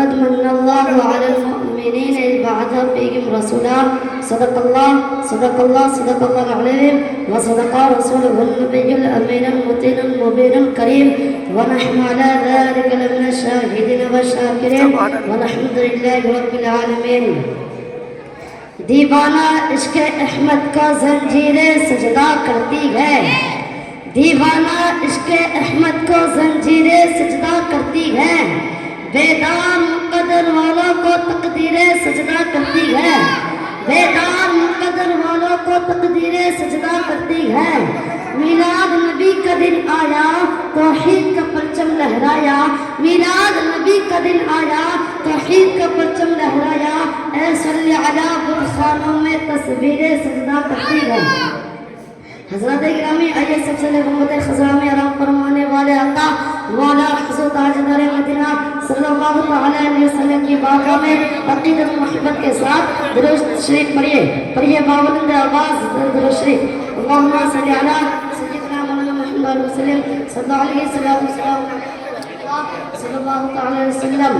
لقد من الله على المؤمنين إذ بعث فيهم رسولا صدق الله العظيم وصدق رسوله النبي الأمين المتين المبين الكريم ونحن على ذلك لمن الشاهدين والشاكرين والحمد لله رب العالمين. دیوانہ عشق احمد کا زنجیریں سجدہ کرتی ہے، دیوانہ عشق احمد کو زنجیریں سجدہ کرتی ہے، بیدار مقدر والوں کو تقدیریں سجدہ کرتی ہے، بیدار مقدر والوں کو تقدیریں سجدہ کرتی ہے. میلاد نبی کا دن آیا توحید کا پرچم لہرایا، میلاد نبی کا دن آیا توحید کا پرچم لہرایا. اے صلی علی برخانوں میں تصویریں سجدہ کرتی ہے. حضرات گرامی، آئیے سب سے محمد خزرہ میں آرام فرمانے والے آقا مولا حضرت تاجدار مدینہ صلی اللہ علیہ وسلم کی بارگاہ میں عقیدت و محبت کے ساتھ درود شریف پڑھیے باولند آواز درود شریف. اللہم صلی علی سیدنا مولانا محمد علیہ وسلم صلی اللہ علیہ وسلم.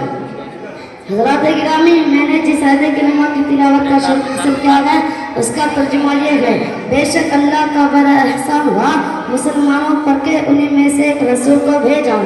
حضرات گرامی، میں نے جس آیت کریمہ کی تلاوت کا شرف حاصل کیا ہے اس کا ترجمہ یہ ہے: بے شک اللہ کا بڑا احسان ہوا مسلمانوں پر کے انہی میں سے ایک رسول کو بھیجا.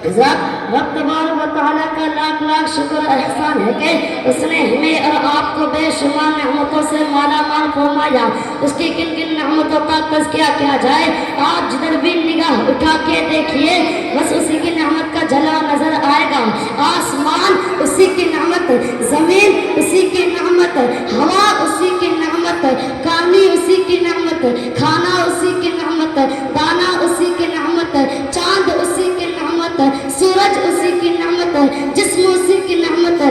حضرات، رب تبارک و تعالیٰ کا لاکھ لاکھ شکر احسان ہے کہ اس نے ہمیں اور آپ کو بے شمار نعمتوں سے مالا مال فرمایا. اس کی کن کن نعمتوں کا تذکیہ کیا جائے؟ آپ جدھر بھی نگاہ اٹھا کے دیکھیے بس اسی کی نعمت کا جھلا نظر آئے گا. آسمان اسی کی نعمت، زمین اسی کی نعمت، ہوا اسی کی نعمت، کانی اسی کی نعمت، کھانا اسی کی نعمت، دانا اسی کی نعمت، چاند اسی کی نعمت، سورج اسی کی نعمت، جسم اسی کی نعمت،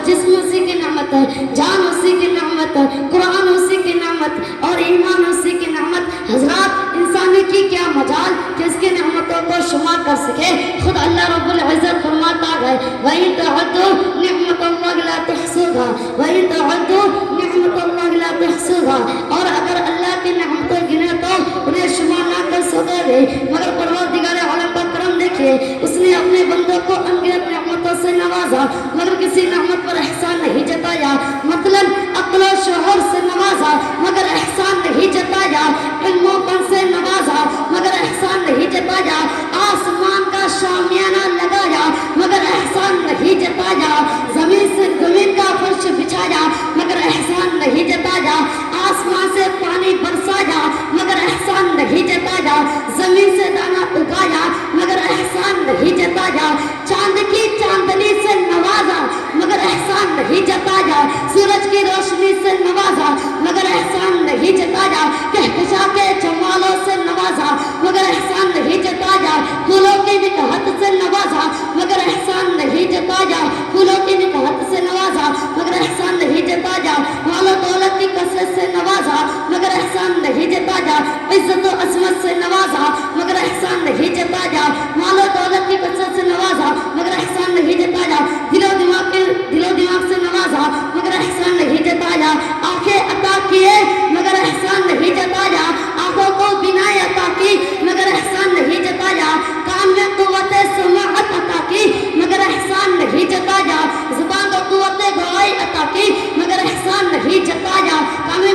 جسم اسی کی نعمت، جان اسی کی نعمت، قرآن اسی کی نعمت اور ایمان اسی کی نعمت. حضرات، انسانی کی کیا مجال کہ اس کی نعمتوں کو شمار کر سکے؟ خود اللہ رب العزت فرماتا ہے: وَإِن تَعُدُّوا نِعْمَتَ اللَّهِ لَا تُحْصُوهَا وَإِن تَعُدُّوا نِعْمَتَ اللَّهِ لَا تُحْصُوهَا. اور اگر اللہ کی نعمتیں گنے تو انہیں شمار نہ کر سکے گے. مگر پروردگار عالم کا کرم دیکھیے، اس نے اپنے بندوں کو انگنت نعمتوں سے نوازا مگر کسی نعمت پر احسان نہیں جتایا. مثلا عقل و شعور سے نوازا مگر احسان نہیں جتایا، علم و فن سے نوازا مگر احسان نہیں جتایا، آسمان کا شامیانہ لگایا مگر احسان نہیں جتایا، زمین سے زمین کا فرش بچھایا مگر احسان نہیں جتایا، آسمان سے پانی برسایا مگر احسان نہیں جتایا، زمین سے دانا اگایا مگر احسان نہیں جتایا، چاند کی چاندنی سے نوازا مگر احسان نہیں جتایا، سورج کی روشنی سے نوازا مگر احسان نہیں جتایا، کہکشاں کے جمالوں سے نوازا مگر احسان نہیں جتایا، پھولوں کی نکہت سے نوازا مگر احسان نہیں جتایا، پھولوں کی نکہت سے نوازا مگر احسان نہیں جتایا، مال و دولت کی کثرت سے نوازا مگر احسان نہیں جتایا، عزت و عظمت سے نوازا مگر احسان نہیں جتایا، مال و دولت کی کثرت سے نوازا مگر احسان نہیں جتایا، دل و دماغ سے نوازا مگر احسان نہیں جتایا، آنکھیں عطا کیے مگر احسان نہیں جتایا، آنکھوں کو بینائی عطا کی مگر احسان نہیں جتایا، کان میں قوت سماعت عطا کی مگر احسان نہیں جتایا، زبان کو قوت گواہی عطا کی مگر احسان نہیں جتایا، کان میں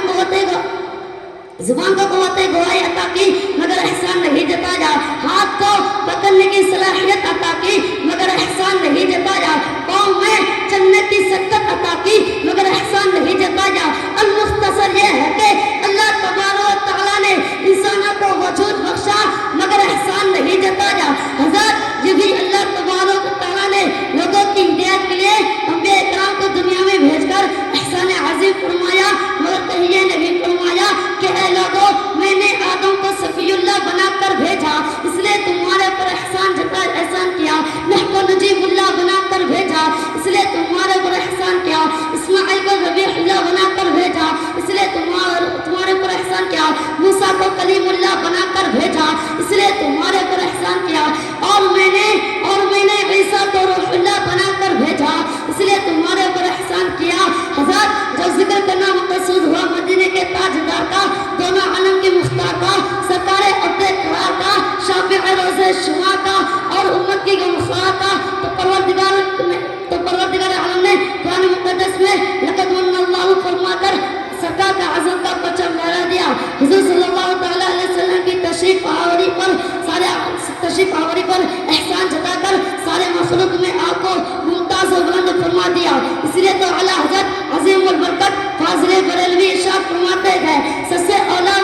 زبان کو قوت گواہی عطا کی مگر احسان نہیں جتایا، ہاتھ کو پکڑنے کی صلاحیت عطا کی مگر احسان نہیں جتایا، پاؤں میں چلنے کی سکت عطا کی مگر احسان نہیں جتایا. المختصر یہ ہے کہ اللہ تبارک و تعالیٰ نے انسانوں کو وجود بخشا مگر احسان نہیں جتایا. حضرت، یہ بھی اللہ تبارک و تعالیٰ نے لوگوں کی ہدایت کے لیے انبیاء کرام کو دنیا میں بھیج کر احسان عظیم فرمایا مگر کہیں یہ نہیں فرمایا کہ اے لوگوں، میں نے آدم کو صفی اللہ بنا کر بھیجا اس لیے تمہارے پر احسان کیا، نوح کو نجیب اللہ بنا کر بھیجا اس لیے تمہارے پر احسان کیا، اسماعیل کو ذبیح اللہ بنا کر بھیجا اس لیے تمہارے پر احسان کیا، موسیٰ کو کلیم اللہ بنا کر بھیجا اس لیے تمہارے پر احسان کیا، اور میں نے عیسیٰ کو روح اللہ بنا کر بھیجا اس لیے تمہارے پر احسان کیا. حضرت، جو ذکر کرنا مقصود ہوا مدینے کے تاجدار کا، دونوں عالم کے مختار کا، سرکار عبد قرار کا، شافع روز شما کا اور امت کی غمخوار کا، تو پروردگار تشریف آوری پر احسان جتا کر سارے مخلوق میں آپ کو ممتاز و بلند فرما دیا. اسی لیے تو اعلیٰ حضرت عظیم البرکت فاضل بریلوی ارشاد فرماتے گئے سب سے اولا